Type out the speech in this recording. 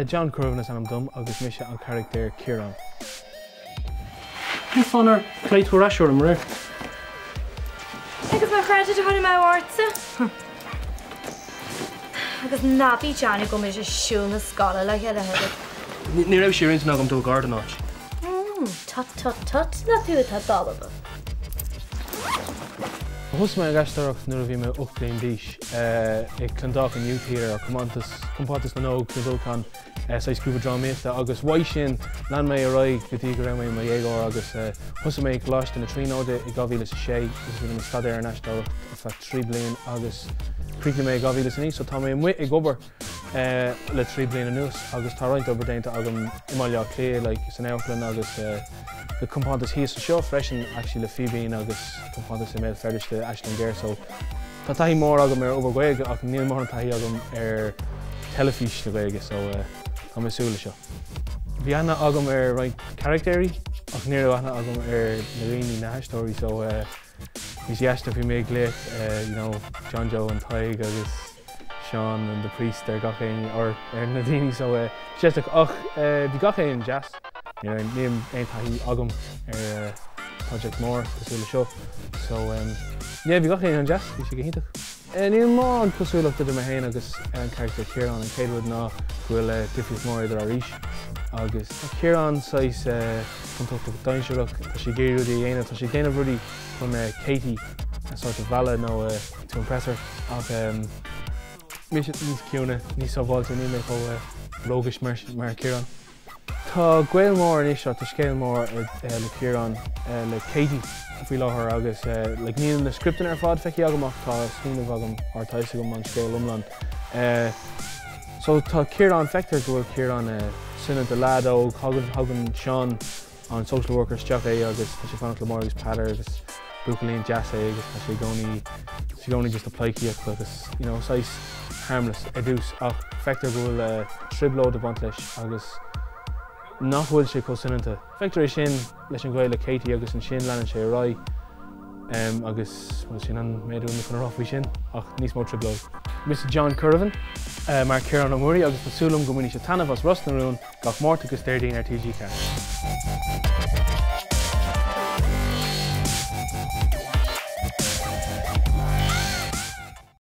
John Currivan is an dum agus mise an character Ciarán. Ní fannar cléit go rasúir am réir. Agus má chráinte de tháinig má bhharrta. Agus nábí Johnny go mé sé siúil na scala le head ahead. Ní raibh sé riint nágam dul garda náit. Tut, na tú tá dalaba. Thus mé gastarach nuair a bhí mé 8 bliain d'aois ag clondách an youth ar compátas na nóg clondóchan sa scrúba dráméta agus bhaid sin lean mé a roiig go dtí go raibh mé dhéagár agus thus mé gláiste na tríóide i 2006 agus bhí mé stadéir an eistáireacht fa 3 bliain agus críocna mé 2009 so tá mé muid ag obair le 3 bliain anuas agus tá roinnt obair déanta agam imáile clé le san Airplan agus the compátas híos an seo freisin actually le fibín agus compátas i mé ferdiiste Ashton Gare so tá taithí mór agam ar obair ach níl mór an taithí agam ar telefís na gaige so tá mé súla seo. Bhí anna agam ar roinnt charactéirí ach níor anna agam ar na rií na heistóirí so hí eiste bhí mé gléit John Joe an Taig agus Sean and the priest ar gachéin ar na daoine so séisteach ach bhí gachéin jazz. Níl ein taithí agam ar project mór cosúla seo so bhí gachéin an jazz bhí sé go hintach. Níl mór an cosúlaach idir mé héin agus an character Ciarán an céadúid ná bhfuil difriúil mór idir arís agus Ciarán sais chuntócht dainseach tá sé géirúí dhéanamh tá sé déanamh rudí chun Katie a sort of bhela nó to impress her ach mí níos ciúna níos sábháilte ní mé có rógas mar Ciarán. Tá ghail mór in seo tá scéal mór le Ciarán le Katie bhí láthair agus le níl na scriptan ar fád feici agamach tá smíanamh agam ar taise agam an scéal umlan. So tá Ciarán feictar go bhfuil Ciarán sinna de lad ó hagann Sean an social workers teach é agus tá sé fannach le mór agus patter agus bucalíonn jazz é agus tá sé gcónaí just a pleiceíocht agus sais harmless a dús ach feictar go bhfuil tribló de bant leis agus nachhfuil sé cosúnta. Feictar é sin leis an ghail le Katie agus an sin leanann sé rá agus bhfuil sin an méadú na chun ráfaí sin ach níos mó tribló. Mr. John Currivan mar Ciarán an Murray agus tásúlam go minic sé tanmh as Ross na rún gach mórta agus déirdaoin ar TG Car.